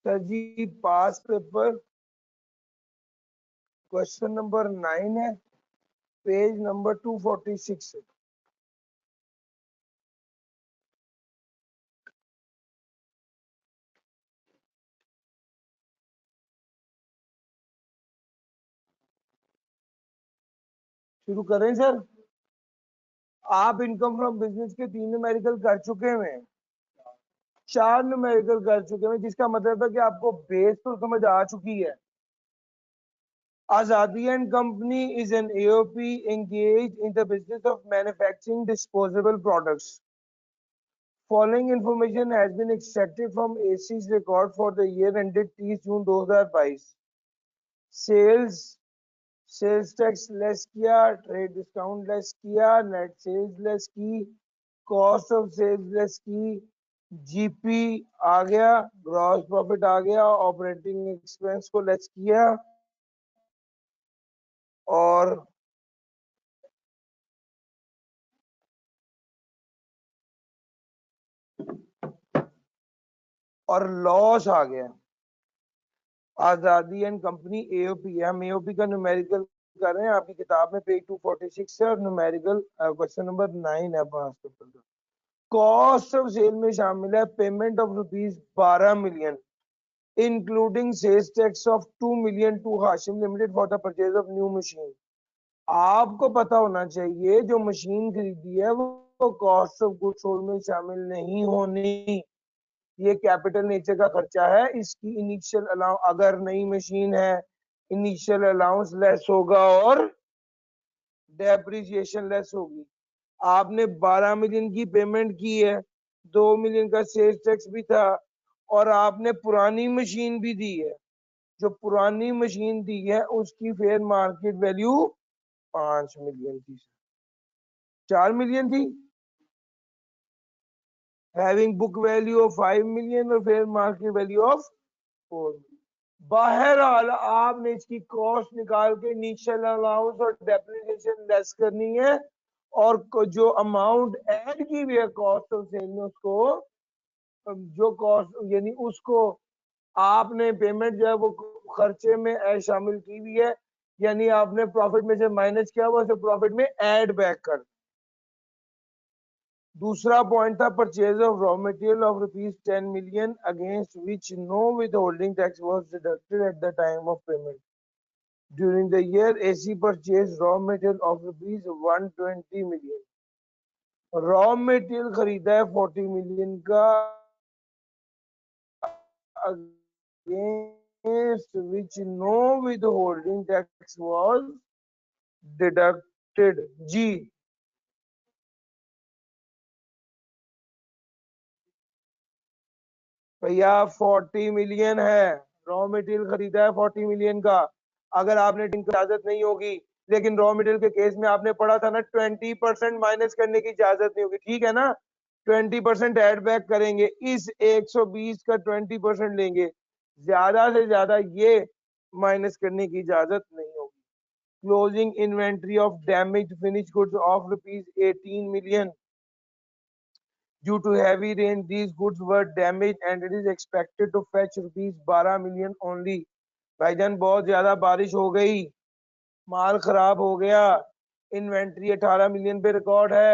Sir जी पास paper question number 9 है, page number 246 है। शुरू करें सर। आप इनकम फ्रॉम बिजनेस के 3 न्यूमेरिकल कर चुके हैं, 4 न्यूमेरिकल कर चुके हैं, जिसका मतलब है कि आपको बेस तो समझ आ चुकी है। Azadi and Company is an AOP engaged in the business of manufacturing disposable products. Following information has been extracted from AC's record for the year ended 30 June 2022. Sales, sales tax less किया, trade discount less किया, net sales less की, cost of sales less की, GP आ गया, gross profit आ गया, operating expense को less किया और loss आ गया। आजादी एंड कंपनी एओपी है, हम एओपी का न्यूमेरिकल कर रहे हैं। आपकी किताब में पेज 246 है और न्यूमेरिकल क्वेश्चन नंबर 9 है पास पेपर का। कॉस्ट ऑफ सेल में शामिल है payment of rupees 12 million including sales tax of 2 million to Hashim limited for the purchase of new machine. आपको पता होना चाहिए जो मशीन खरीदी है वो कॉस्ट ऑफ गुड्स सोल्ड में शामिल नहीं होनी। ये कैपिटल नेचर का खर्चा है। इसकी इनिशियल अलाउ अगर नई मशीन है इनिशियल अलाउंस लेस होगा और डेप्रिसिएशन लेस होगी। आपने 12 मिलियन की पेमेंट की है, 2 मिलियन का सेल्स टैक्स भी था और आपने पुरानी मशीन भी दी है। जो पुरानी मशीन दी है उसकी फेयर मार्केट वैल्यू 5 मिलियन थी, 4 मिलियन थी, having book value of 5 million और fair market value of 4 million. बहरहाल आपने इसकी कॉस्ट निकाल के इनिशियल अलाउंस और डेप्रिसिएशन लेस करनी है और जो अमाउंट ऐड की हुई है कॉस्ट ऑफ सेल में उसको जो कॉस्ट यानी उसको आपने पेमेंट जो है वो खर्चे में शामिल की हुई है, यानी आपने प्रॉफिट में से माइनस किया हुआ प्रॉफिट में ऐड बैक कर। दूसरा पॉइंट था purchase of raw material of rupees 10 million against which know with holding tax was deducted at the time of payment. During the year AC purchase raw material of rupees 120 million. Raw material खरीदा है 40 million का against which no withholding tax was deducted। जी भैया 40 million है, raw material खरीदा है 40 million का। अगर आपने इजाजत नहीं होगी, लेकिन रॉ मटेरियल के केस में आपने पढ़ा था ना 20% माइनस करने की इजाजत नहीं होगी, ठीक है ना। 20% एड बैक करेंगे, इस 120 का 20% लेंगे, ज्यादा से ज्यादा ये माइनस करने की इजाजत नहीं होगी। Closing inventory of damage finish goods of rupees 18 million. Due to heavy rain, these goods were damaged and it is expected to fetch rupees 12 million only। भाईजान बहुत ज्यादा बारिश हो गई, माल खराब हो गया, इन्वेंट्री 18 मिलियन पे रिकॉर्ड है,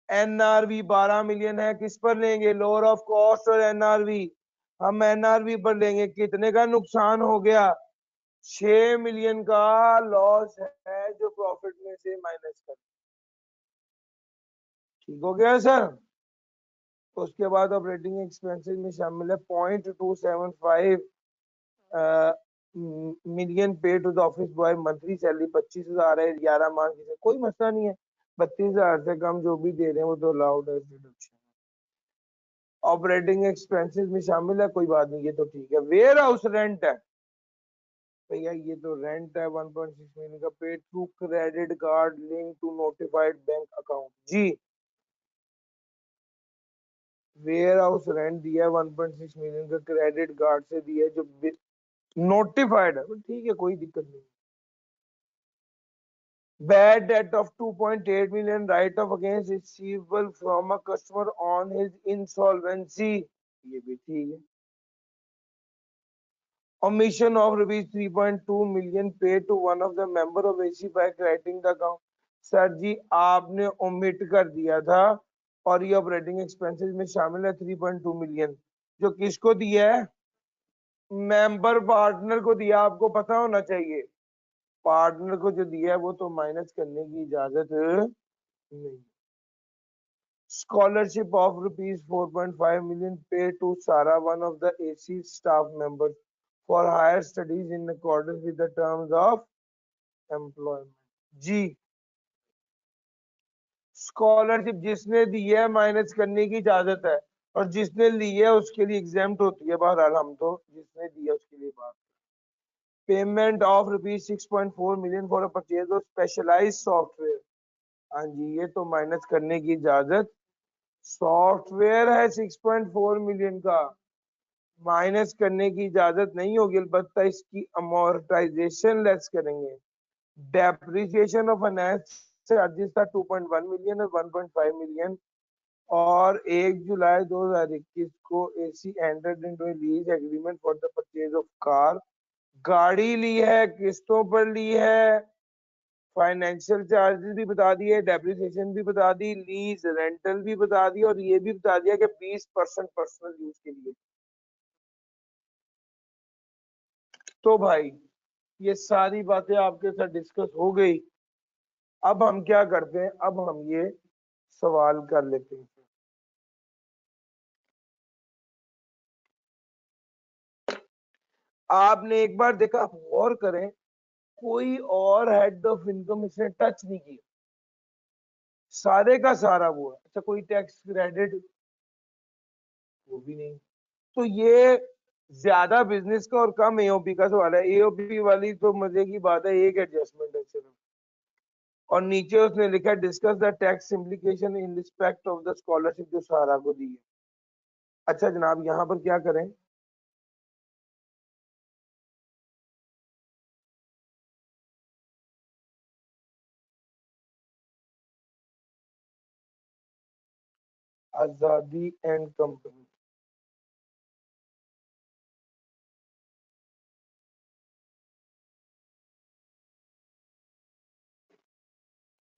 एनआरवी 12 मिलियन है। किस पर लेंगे? लोअर ऑफ कॉस्ट और एनआरवी। हम एनआरवी पर लेंगे। कितने का नुकसान हो गया? 6 मिलियन का लॉस है जो प्रॉफिट में से माइनस कर। ठीक हो गया सर। उसके बाद ऑपरेटिंग एक्सपेंसेस में शामिल है 0.275 million pay to the office boy. Monthly salary 25,000 है, 11 माह की, कोई मसला नहीं है। 32,000 से कम जो भी दे रहे हैं वो तो अलाउड है डिडक्शन। ऑपरेटिंग एक्सपेंसेस में शामिल है, कोई बात नहीं, ये तो ठीक है। वेयर हाउस रेंट है भैया, ये तो रेंट है 1.6 मिलियन का, paid through credit card link to notified bank account. जी वेयर हाउस रेंट दिया है 1.6 मिलियन का, क्रेडिट कार्ड से दिया है जो नोटिफाइड है, ठीक है, कोई दिक्कत नहीं। Bad debt of 2.8 million, write off against receivable from a customer on his insolvency, ये भी ठीक है। omission of rupees 3.2 million paid to one of the member of AC by crediting the account। Sir ji आपने omit कर दिया था और ये ऑपरेटिंग एक्सपेंसेस में शामिल है 3.2 मिलियन, जो किसको दिया है? मेंबर पार्टनर को दिया, आपको पता होना चाहिए। पार्टनर को जो दिया है वो तो माइनस करने की इजाजत नहीं। Scholarship of rupees 4.5 million paid to Sara, one of the AC staff members, for higher studies in accordance with the terms of employment। जी, स्कॉलरशिप जिसने दी है माइनस करने की इजाजत है, और जिसने ली है उसके लिए एग्जाम्प्ट होती है। बहरहाल हम तो जिसने दिया उसके लिए बात। Payment of rupees 6.4 million for a purchase of specialised software. हाँ जी, ये तो माइनस करने की इजाजत। सॉफ्टवेयर है 6.4 मिलियन का, माइनस करने की इजाजत नहीं होगी, अलबत्ता इसकी अमोर्टाइजेशन लेस करेंगे। डेप्रिसिएशन ऑफ फाइनेंस चार्जेस था 2.1 मिलियन और 1.5 मिलियन, और 1 जुलाई 2021 को AC entered into A lease agreement for the purchase of car. गाड़ी ली है, किस्तों पर ली है, फाइनेंशियल चार्जेस भी बता दिए, डेप्रिसिएशन भी बता दी, लीज रेंटल भी बता दी, और ये भी बता दिया कि 20% पर्सनल यूज के लिए। तो भाई ये सारी बातें आपके साथ डिस्कस हो गई। अब हम क्या करते हैं, अब हम ये सवाल कर लेते हैं। आपने एक बार देखा, गौर करें, कोई और हेड ऑफ इनकम इसने टच नहीं किया, सारे का सारा वो है। अच्छा, कोई टैक्स क्रेडिट वो भी नहीं। तो ये ज्यादा बिजनेस का और कम एओपी का सवाल है। एओपी वाली तो मजे की बात है, एक एडजस्टमेंट है सिर्फ, और नीचे उसने लिखा discuss the tax implication in respect of the scholarship जो सहारा को दी है। अच्छा जनाब, यहाँ पर क्या करें, आजादी and company,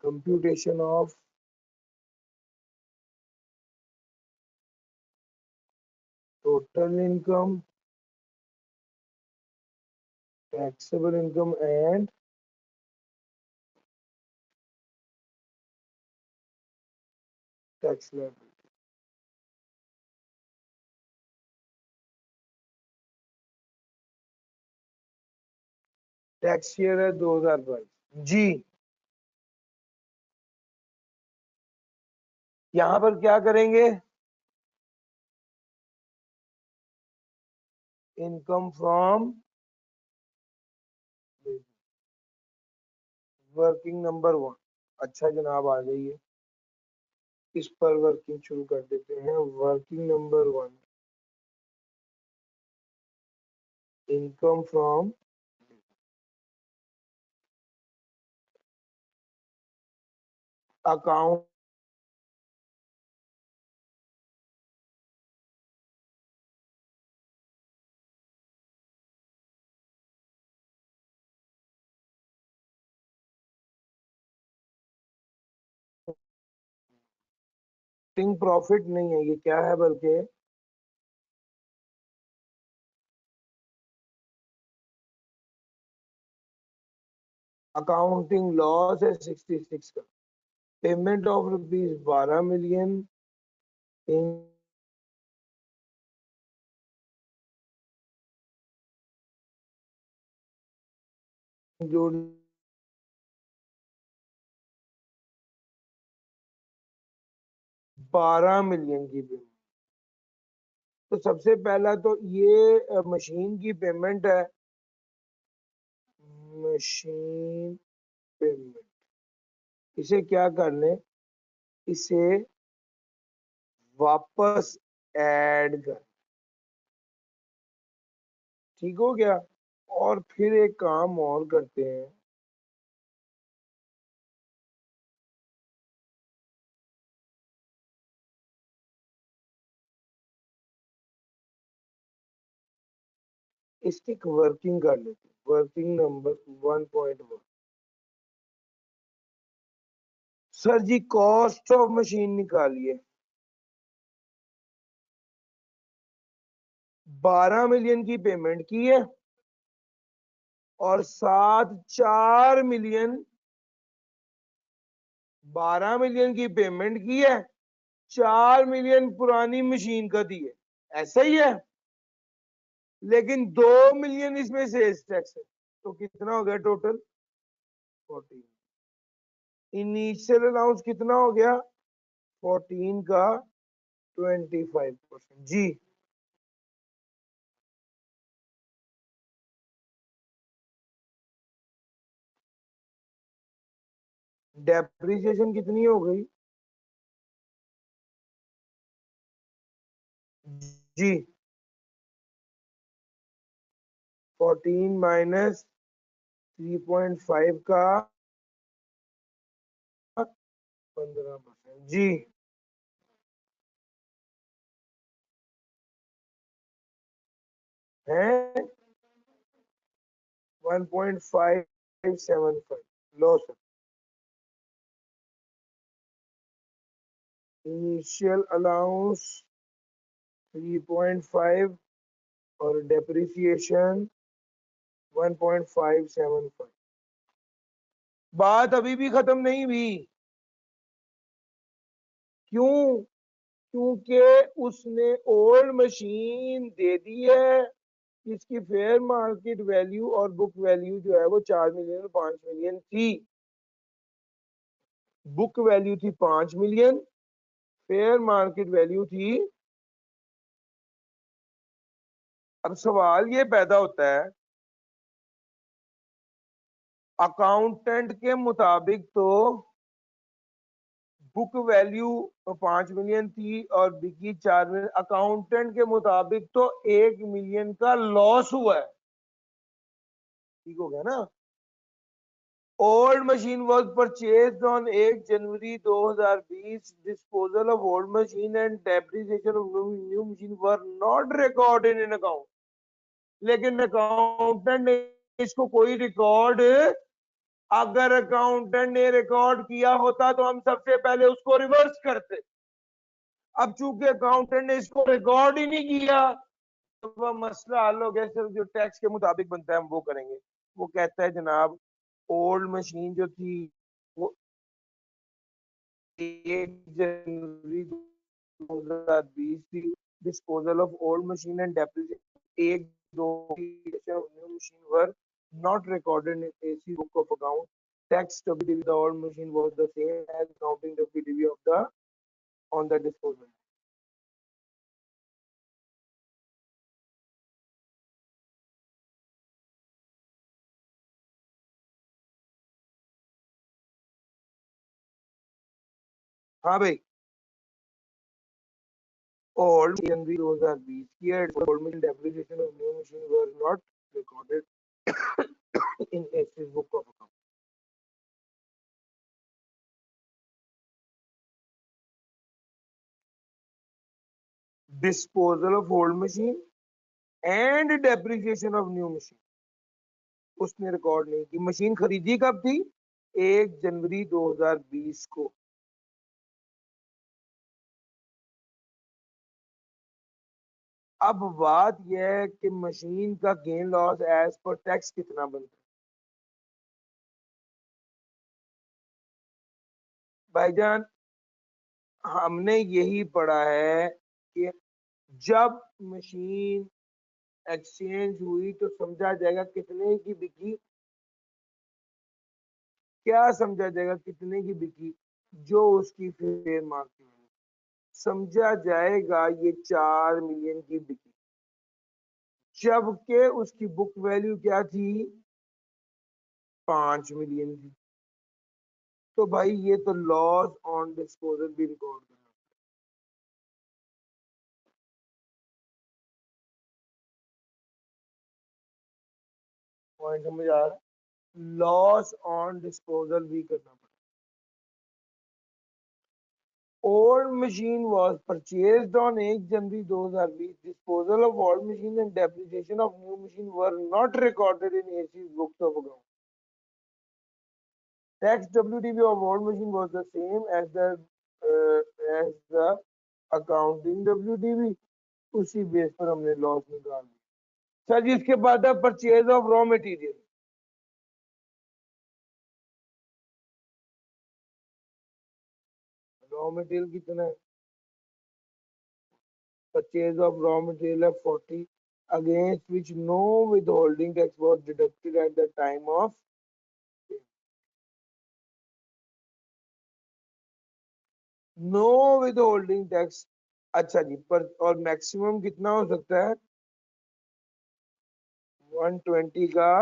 computation of total income, taxable income and tax liability. Tax year है 2022। जी, यहाँ पर क्या करेंगे, इनकम फ्रॉम वर्किंग नंबर 1। अच्छा जनाब, आ जाइए, इस पर वर्किंग शुरू कर देते हैं। Working number 1, income from accounting profit नहीं है, ये क्या है, बल्कि अकाउंटिंग लॉस है 66 का। Payment of rupees 12 million, include 12 million की पेमेंट। तो सबसे पहला तो ये मशीन की पेमेंट है, मशीन पेमेंट, इसे क्या कर लें, इसे वापस ऐड कर, ठीक हो गया। और फिर एक काम और करते हैं, इसकी वर्किंग कर लेते हैं। Working number 1.1। Sir ji cost of machine निकालिए। 12 मिलियन की पेमेंट की है और साथ 4 मिलियन, 12 मिलियन की पेमेंट की है, 4 मिलियन पुरानी मशीन का दी है, ऐसा ही है। लेकिन 2 मिलियन इसमें सेल्स टैक्स है, तो कितना हो गया टोटल? 14। इनिशियल अलाउंस कितना हो गया? 14 का 25%। जी डेप्रिसिएशन कितनी हो गई? जी 14 माइनस 3.5 का 15%। जी है 1.575 लो सर। इनिशियल अलाउंस 3.5 और डेप्रिसिएशन 1.575। बात अभी भी खत्म नहीं हुई। क्यों? क्योंकि उसने ओल्ड मशीन दे दी है, इसकी फेयर मार्केट वैल्यू और बुक वैल्यू जो है वो 4 मिलियन और 5 मिलियन थी। बुक वैल्यू थी 5 मिलियन, फेयर मार्केट वैल्यू थी। अब सवाल ये पैदा होता है, अकाउंटेंट के मुताबिक तो बुक वैल्यू 5 मिलियन थी और बिकी 4 मिलियन। अकाउंटेंट के मुताबिक तो 1 मिलियन का लॉस हुआ है। ठीक हो गया ना? Old machine was purchased on 1 January 2020। Disposal of old machine and depreciation of new machine were not recorded in account. लेकिन अकाउंटेंट ने इसको कोई रिकॉर्ड, अगर अकाउंटेंट ने रिकॉर्ड किया होता तो हम सबसे पहले उसको रिवर्स करते। अब चूंकि अकाउंटेंट ने इसको रिकॉर्ड ही नहीं किया तो वह मसला हल हो गया। सिर्फ जो टैक्स के मुताबिक बनता है हम वो करेंगे। वो कहता है जनाब ओल्ड मशीन जो थी वो 1 जनवरी 2020 थी। Disposal of old machine and depreciation 1 2 new machine were not recorded in AC book of account. Tax stability with the old machine was the same as counting the PDV of the on the disposal. हाँ भाई, old January 2020 year old machine depreciation of new machine were not recorded in AC book of account. Disposal of old machine and depreciation of new machine उसने record नहीं की। Machine खरीदी कब थी? 1 जनवरी 2020 को। अब बात यह है कि मशीन का gain loss as per tax कितना बनता है? भाईजान हमने यही पढ़ा है कि जब मशीन एक्सचेंज हुई तो समझा जाएगा कितने की बिकी। क्या समझा जाएगा कितने की बिकी? जो उसकी फेयर मार्केट वैल्यू समझा जाएगा ये 4 मिलियन की बिकी, जबकि उसकी बुक वैल्यू क्या थी? 5 मिलियन थी। तो भाई ये तो लॉस ऑन डिस्पोजल भी रिकॉर्ड करना। पॉइंट समझ आ रहा है? लॉस ऑन डिस्पोजल भी करना पड़ेगा। old machine was purchased on 8 January 2020. Disposal of old machine and depreciation of new machine were not recorded in AC's books of account. Tax WDV of old machine was the same as the accounting WDV. उसी base पर हमने loss निकाल दिया। Sir जी इसके बाद है purchase of raw material. Raw material कितना है? Purchase of raw material of 40 against which no withholding tax was deducted at the time of no withholding tax। अच्छा जी पर और मैक्सिमम कितना हो सकता है? 120 का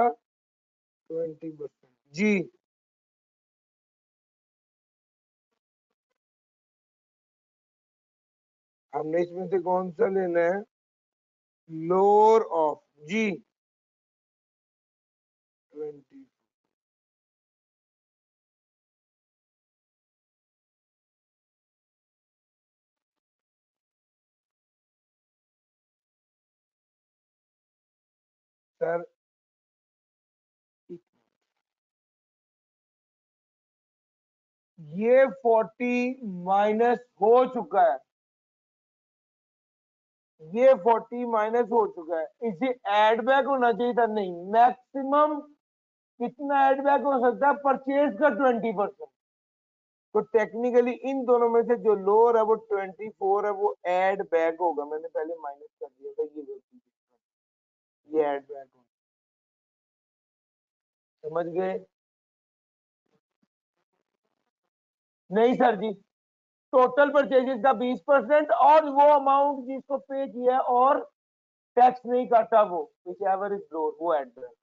20% जी। हमने इसमें से कौन सा लेना है? Lower of ji 20। सर ये 40 माइनस हो चुका है, ये 40 माइनस हो चुका है, इसे एड बैक होना चाहिए था। नहीं, मैक्सिमम कितना एड बैक हो सकता है? परचेज का 20%। तो टेक्निकली इन दोनों में से जो लोअर है वो 24 है, वो एड बैक होगा। मैंने पहले माइनस कर दिया था, ये गलती, ये एड बैक होगा। समझ गए? नहीं सर जी, टोटल परचेजेस का 20% और वो अमाउंट जिसको पे किया है और टैक्स नहीं काटा वो विच एवर इज लोअर, वो एड बैक।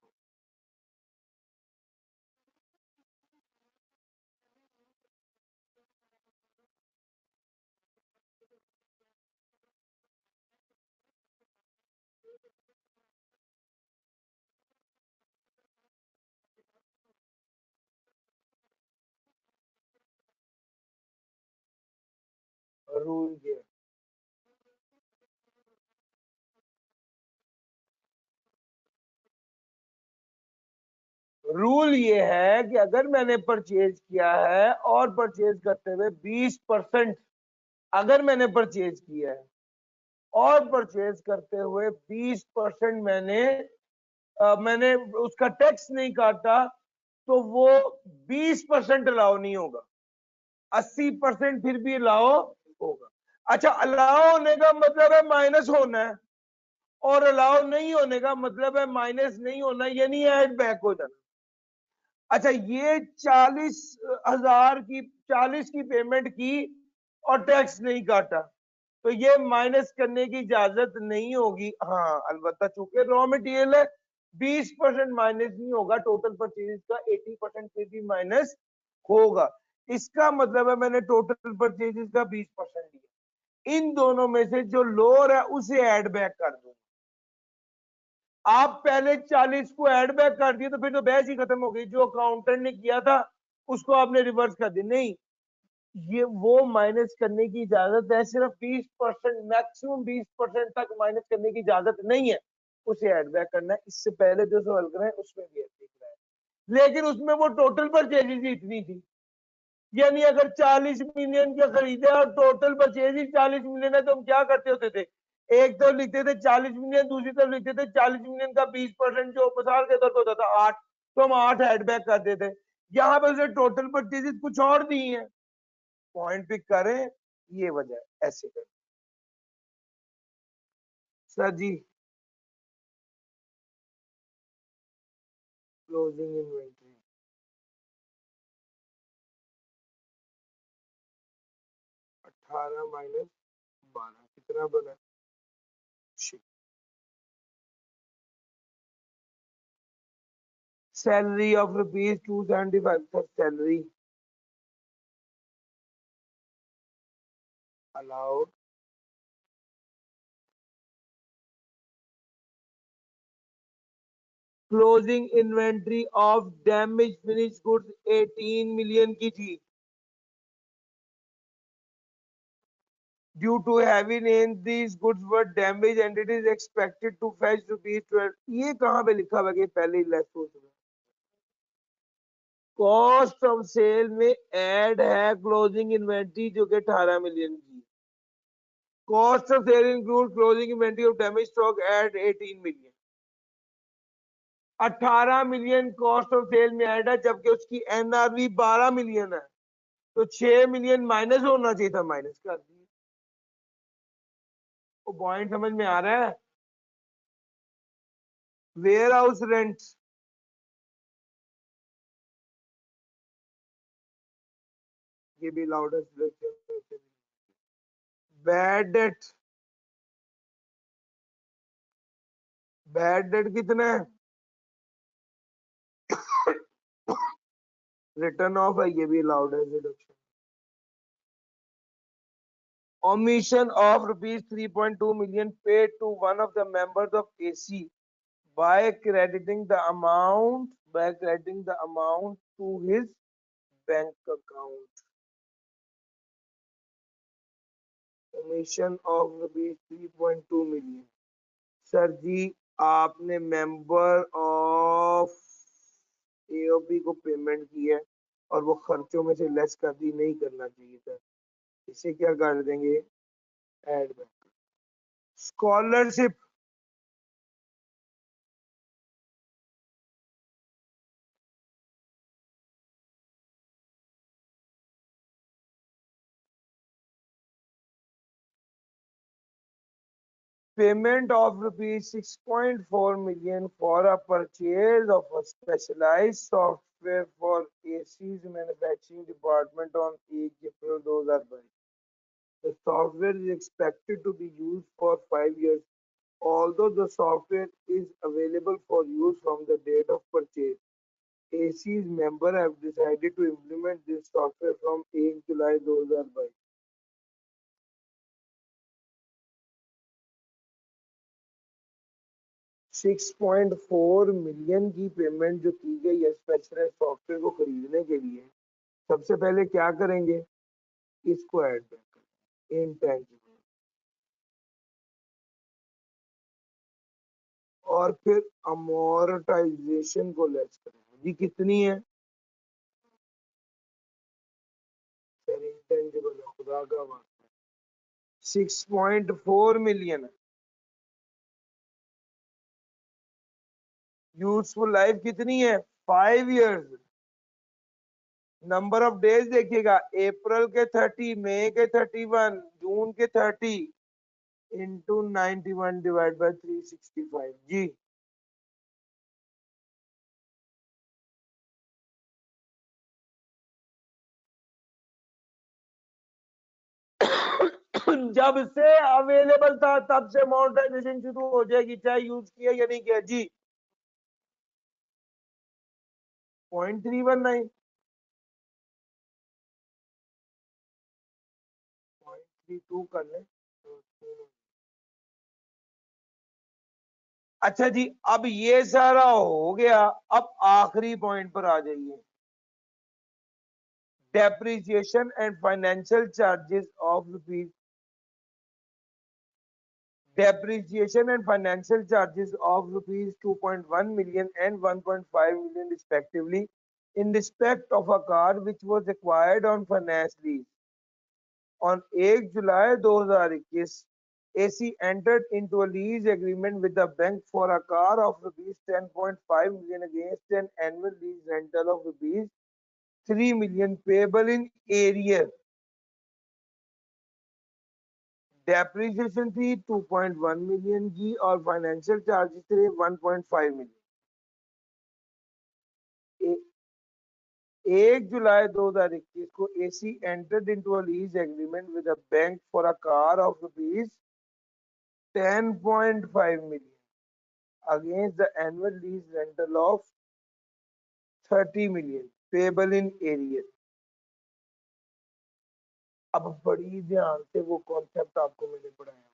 रूल ये रूल ये है कि अगर मैंने परचेज किया है और परचेज करते हुए 20%, अगर मैंने परचेज किया है और परचेज करते हुए 20% मैंने उसका टैक्स नहीं काटा, तो वो 20% अलाउ नहीं होगा, 80% फिर भी अलाउ होगा। अच्छा, अलाउ होने का मतलब है माइनस होना है, और अलाउ नहीं होने का मतलब है माइनस नहीं होना, यानी ऐड बैक हो जाना। अच्छा, ये 40,000 की 40 की पेमेंट की और टैक्स नहीं काटा, तो ये माइनस करने की इजाजत नहीं होगी। हाँ, अलबत्ता चूंकि रॉ मटेरियल है, 20% माइनस नहीं होगा, टोटल परचेज का 80% फिर भी माइनस होगा। इसका मतलब है मैंने टोटल परचेजेस का 20% लिया, इन दोनों में से जो लोअर है उसे ऐड बैक कर दूंगा। आप पहले 40 को ऐड बैक कर दिए तो फिर तो बहस ही खत्म हो गई, जो अकाउंटेंट ने किया था उसको आपने रिवर्स कर दिया। नहीं, ये वो माइनस करने की इजाजत है, सिर्फ 20%, मैक्सिमम 20% तक माइनस करने की इजाजत नहीं है, उसे ऐड बैक करना है। इससे पहले जो सवाल करें उसमें भी ऐसे ही है, लेकिन उसमें वो टोटल परचेजेज ही इतनी थी, यानी अगर 40 मिलियन का खरीदे और टोटल परचेज ही 40 मिलियन है, तो हम क्या करते होते थे? एक तरफ लिखते थे 40 मिलियन, दूसरी तरफ लिखते थे 40 मिलियन का 20%, जो मिसाल के तौर पर होता था 8, तो हम 8 हेड बैक करते थे। यहाँ पे उसे टोटल परचेजेस कुछ और दी है, पॉइंट पिक करें, ये वजह ऐसे करें। Sir ji closing inventory 18 minus 12 कितना बना? Salary of ₹275 sir, salary allowed closing inventory of damage finish goods 18 million की थी। Due to heavy rain these goods were damaged and it is expected to fetch ₹12। ये कहाँ पे लिखा हुआ कि पहले ही लेस हो चुका है? कॉस्ट ऑफ सेल में ऐड है क्लोजिंग इन्वेंट्री जो कि 18 मिलियन की। Cost of sale include closing inventory of damage stock at 18 million. 18 million cost of sale में ऐड है जबकि उसकी एनआरवी 12 मिलियन है, तो 6 मिलियन माइनस होना चाहिए था, माइनस कर दिया। वो पॉइंट समझ में आ रहा है? वेयर हाउस रेंट, ये भी louder. Bad debt, bad debt कितना है? रिटर्न ऑफ है, ये भी अलाउड है deduction. omission of rupees 3.2 million paid to one of the members of AC by crediting the amount to his bank account. Omission of rupees 3.2 million। Sir ji, आपने member of AOP को payment की है और वो खर्चों में से लेस कर दी, नहीं करना चाहिए था। इसे क्या कर देंगे? Add back. Scholarship, payment of rupees 6.4 million for a purchase of a specialized software for AC's manufacturing department on 8 April 2022। The software is expected to be used for 5 years, although the software is available for use from the date of purchase. AC's members have decided to implement this software from 8 July 2022। 6.4 million की payment जो की गई है specialised software को खरीदने के लिए, सबसे पहले क्या करेंगे? इसको ऐड बैक करेंगे इनटेंजिबल, और फिर अमोर्टाइजेशन को लेस करेंगे। जी कितनी है? सर इनटेंजिबल है, खुदा का वास्ता, 6.4 मिलियन है। यूजफुल लाइफ कितनी है? 5 इयर्स। नंबर ऑफ डेज देखिएगा, अप्रैल के 30, मई के 31, जून के 30 इंटू 91 डिवाइड बाई 365। जी जब से अवेलेबल था तब से मोनेटाइजेशन शुरू हो जाएगी, चाहे यूज किया या नहीं किया। जी 0.319, 0.32 कर ले। अच्छा जी, अब ये सारा हो गया, अब आखिरी पॉइंट पर आ जाइए। Depreciation and financial charges of rupees, depreciation and financial charges of rupees 2.1 million and 1.5 million respectively in respect of a car which was acquired on finance lease on 8 July 2021। AC entered into a lease agreement with the bank for a car of rupees 10.5 million against an annual lease rental of rupees 3 million payable in arrears। Depreciation थी 2.1 million की और financial charges थे 1.5 million. 1 जुलाई 2021 को AC entered into a lease agreement with a bank for a car of rupees 10.5 million against the annual lease rental of 30 million payable in arrear. अब बड़ी ध्यान से वो कॉन्सेप्ट आपको मैंने पढ़ाया।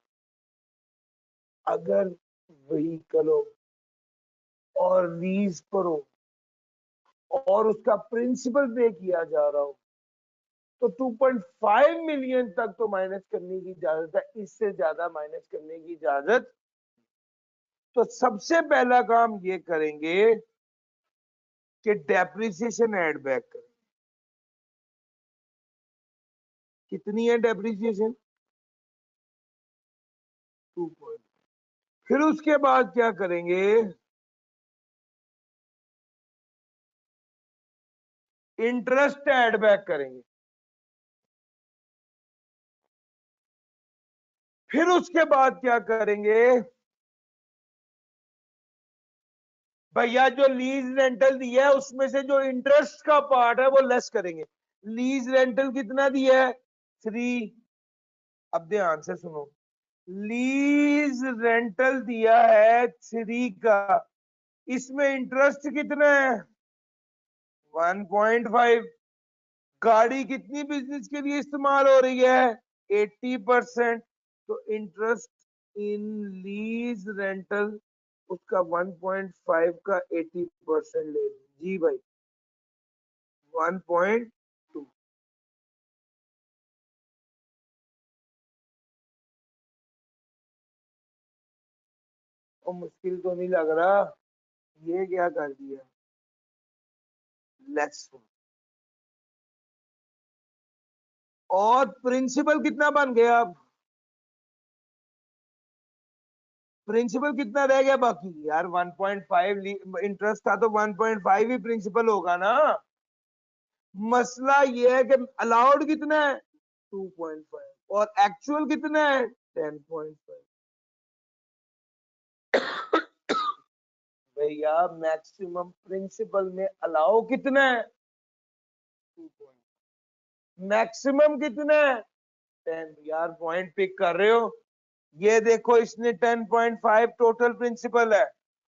अगर व्हीकल हो और लीज पर हो और उसका प्रिंसिपल पे किया जा रहा हो, तो 2.5 मिलियन तक तो माइनस करने की इजाजत है, इससे ज्यादा माइनस करने की इजाजत। तो सबसे पहला काम ये करेंगे कि डेप्रिसिएशन ऐड बैक करें। कितनी है डेप्रिसिएशन? 2 पॉइंट। फिर उसके बाद क्या करेंगे? इंटरेस्ट ऐड बैक करेंगे। फिर उसके बाद क्या करेंगे भैया? जो लीज रेंटल दिया है उसमें से जो इंटरेस्ट का पार्ट है वो लेस करेंगे। लीज रेंटल कितना दिया है? 3। अब ध्यान से सुनो, लीज रेंटल दिया है 3 का, इसमें इंटरेस्ट कितना है? 1.5। गाड़ी कितनी बिजनेस के लिए इस्तेमाल हो रही है? 80%। तो इंटरेस्ट इन लीज रेंटल उसका 1.5 का 80% ले जी भाई, 1.2। और मुश्किल तो नहीं लग रहा? ये क्या कर दिया? लेट्स। और प्रिंसिपल कितना बन गया? अब प्रिंसिपल कितना रह गया बाकी? यार 1.5 इंटरेस्ट था तो 1.5 ही प्रिंसिपल होगा ना। मसला ये है कि अलाउड कितना है? 2.5 और एक्चुअल कितना है? 10.5। भैया मैक्सिमम प्रिंसिपल में अलाउ कितना है? 2। मैक्सिमम कितना है? 10। यार पॉइंट पिक कर रहे हो? ये देखो, इसने 10.5 टोटल प्रिंसिपल है,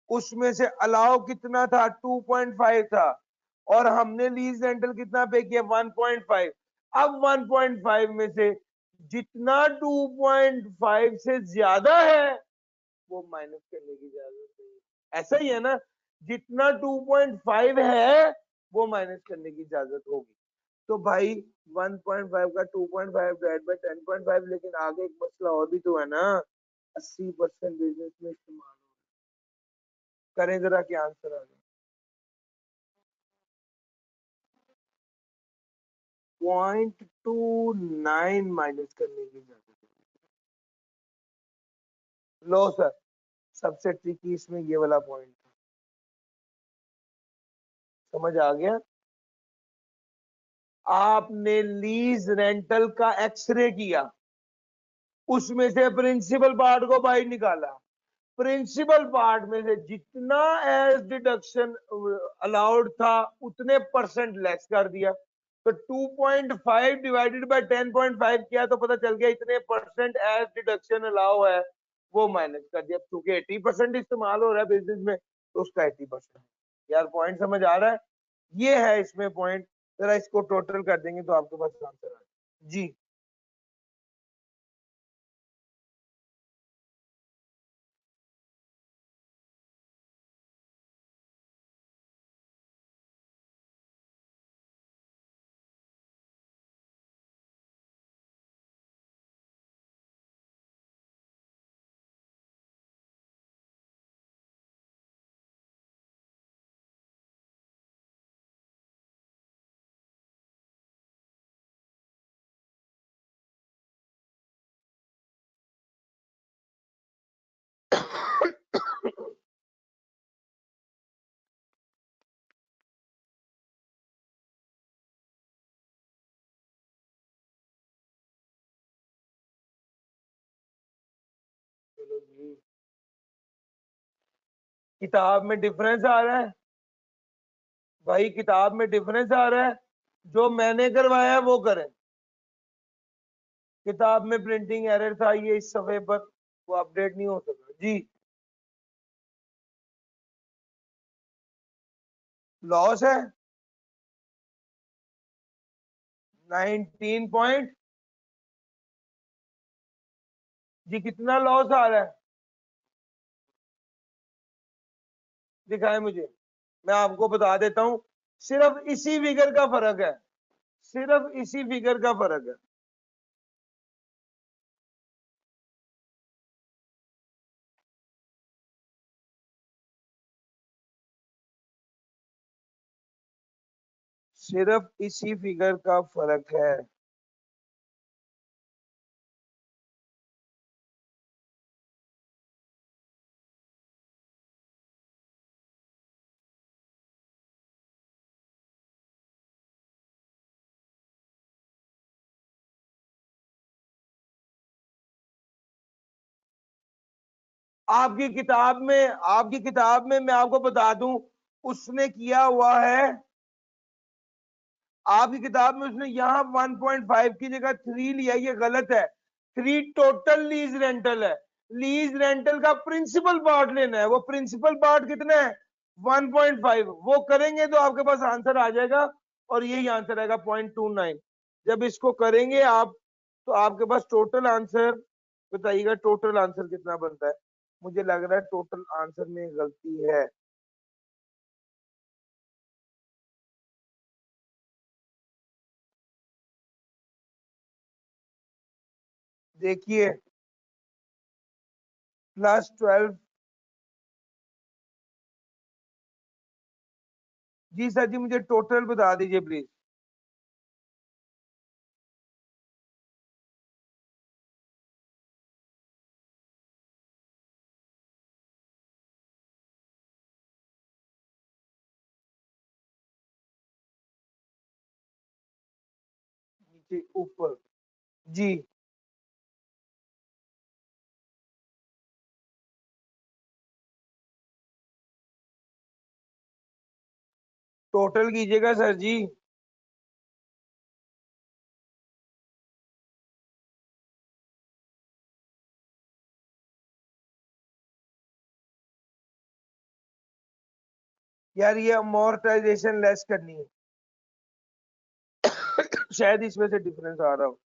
उसमें से अलाउ कितना था? 2.5 था, और हमने लीज रेंटल कितना पे किया? 1.5। अब 1.5 में से जितना 2.5 से ज्यादा है वो माइनस करने की इजाजत है। ऐसा ही है ना? जितना 2.5 है वो माइनस करने की इजाजत होगी। तो भाई 1.5 का 2.5 डिवाइड बाय 10.5। लेकिन आगे एक मसला और भी तो है ना, 80% बिजनेस में इस्तेमाल करें। जरा क्या आंसर आ गया? 0.29 माइनस करने की इजाजत है। लो सर, सबसे ट्रिकी इसमें ये वाला पॉइंट था। समझ आ गया? आपने लीज रेंटल का एक्सरे किया, उसमें से प्रिंसिपल पार्ट को बाहर निकाला, प्रिंसिपल पार्ट में से जितना एज डिडक्शन अलाउड था उतने परसेंट लेस कर दिया। तो 2.5 डिवाइडेड बाय 10.5 किया तो पता चल गया इतने परसेंट एज डिडक्शन अलाउ है, वो माइनस कर दिया। क्योंकि 80% इस्तेमाल हो रहा है बिजनेस में तो उसका 80%। यार पॉइंट समझ आ रहा है? ये है इसमें पॉइंट। जरा इसको टोटल कर देंगे तो आपके पास आंसर आ जाए जी। चलो जी, किताब में डिफरेंस आ रहा है भाई, किताब में डिफरेंस आ रहा है। जो मैंने करवाया है वो करें। किताब में प्रिंटिंग एरर था, ये इस सफे पर वो अपडेट नहीं हो सका जी। लॉस है 19 पॉइंट। जी कितना लॉस आ रहा है? दिखाए मुझे, मैं आपको बता देता हूं। सिर्फ इसी फिगर का फर्क है। सिर्फ इसी फिगर का फर्क है। सिर्फ इसी फिगर का फर्क है। आपकी किताब में मैं आपको बता दूं, उसने किया हुआ है, आपकी किताब में उसने यहाँ 1.5 की जगह 3 लिया, ये गलत है। 3 टोटल लीज रेंटल है। लीज रेंटल का प्रिंसिपल पार्ट लेना है, वो प्रिंसिपल पार्ट कितना है 1.5, वो करेंगे तो आपके पास आंसर आ जाएगा, और यही आंसर आएगा 0.29। जब इसको करेंगे आप, तो आपके पास टोटल आंसर, बताइएगा टोटल आंसर कितना बनता है। मुझे लग रहा है टोटल आंसर में गलती है। देखिए +12। जी सर जी, मुझे टोटल बता दीजिए प्लीज। नीचे ऊपर। जी टोटल कीजिएगा सर जी। यार ये अमोर्टाइजेशन लेस करनी है, शायद इसमें से डिफरेंस आ रहा हो।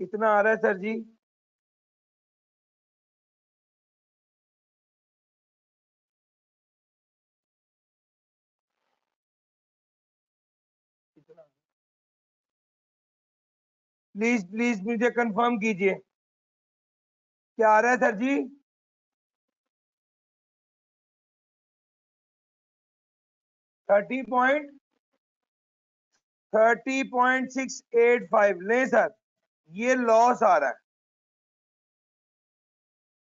कितना आ रहा है सर जी? प्लीज प्लीज मुझे कंफर्म कीजिए, क्या आ रहा है सर जी? 30.685 ले सर, ये लॉस आ रहा है।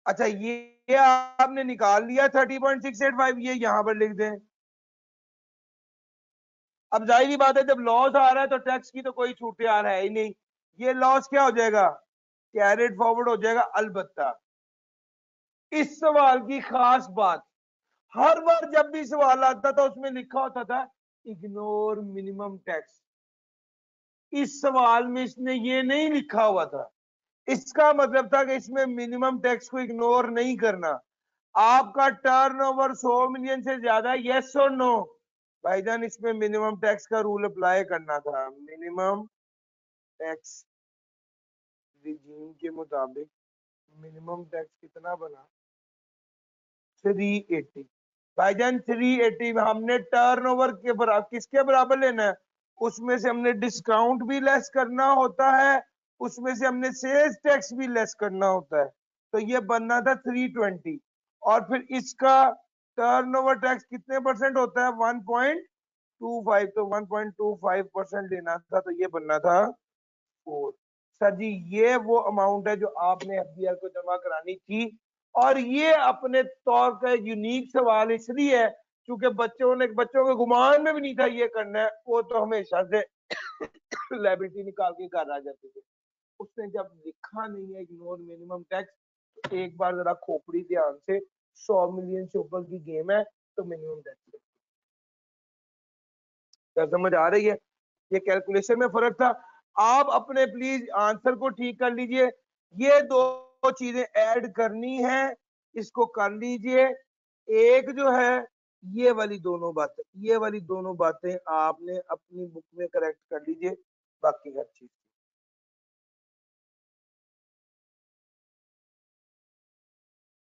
अच्छा ये आपने निकाल लिया 30.685, ये यहाँ पर लिख दें। अब जाहिर बात है, जब लॉस आ रहा है तो टैक्स की तो कोई छूट यार है ही नहीं। ये लॉस क्या हो जाएगा, कैरेड फॉरवर्ड हो जाएगा। अलबत्ता इस सवाल की खास बात, हर बार जब भी सवाल आता था उसमें लिखा होता था इग्नोर मिनिमम टैक्स। इस सवाल में इसने ये नहीं लिखा हुआ था। इसका मतलब था कि इसमें मिनिमम टैक्स को इग्नोर नहीं करना। आपका टर्नओवर 100 मिलियन से ज्यादा, यस और नो? भाईजान इसमें मिनिमम टैक्स का रूल अप्लाई करना था। मिनिमम टैक्स रिजीम के मुताबिक मिनिमम टैक्स कितना बना, 380। भाईजान 380 हमने टर्नओवर के बराबर, किसके बराबर लेना है? उसमें से हमने डिस्काउंट भी लेस करना होता है, उसमें से हमने सेल्स टैक्स भी लेस करना होता है। तो ये बनना था 320, और फिर इसका टर्नओवर टैक्स कितने परसेंट होता है 1.25, तो 1.25% लेना था, तो ये बनना था 4। सर जी ये वो अमाउंट है जो आपने एफडीआर को जमा करानी थी, और ये अपने तौर का एक यूनिक सवाल इसलिए है क्योंकि बच्चों के गुमान में भी नहीं था ये करना है। वो तो हमेशा से लाइबिलिटी निकाल के घर आ जाते थे। उसने जब लिखा नहीं है इग्नोर मिनिमम टैक्स, तो एक बार जरा खोपड़ी ध्यान से, 100 मिलियन से ऊपर की गेम है तो मिनिमम टैक्स। क्या समझ आ रही है? ये कैलकुलेशन में फर्क था। आप अपने प्लीज आंसर को ठीक कर लीजिए। ये दो चीजें ऐड करनी है, इसको कर लीजिए। एक जो है ये वाली दोनों बातें आपने अपनी बुक में करेक्ट कर लीजिए।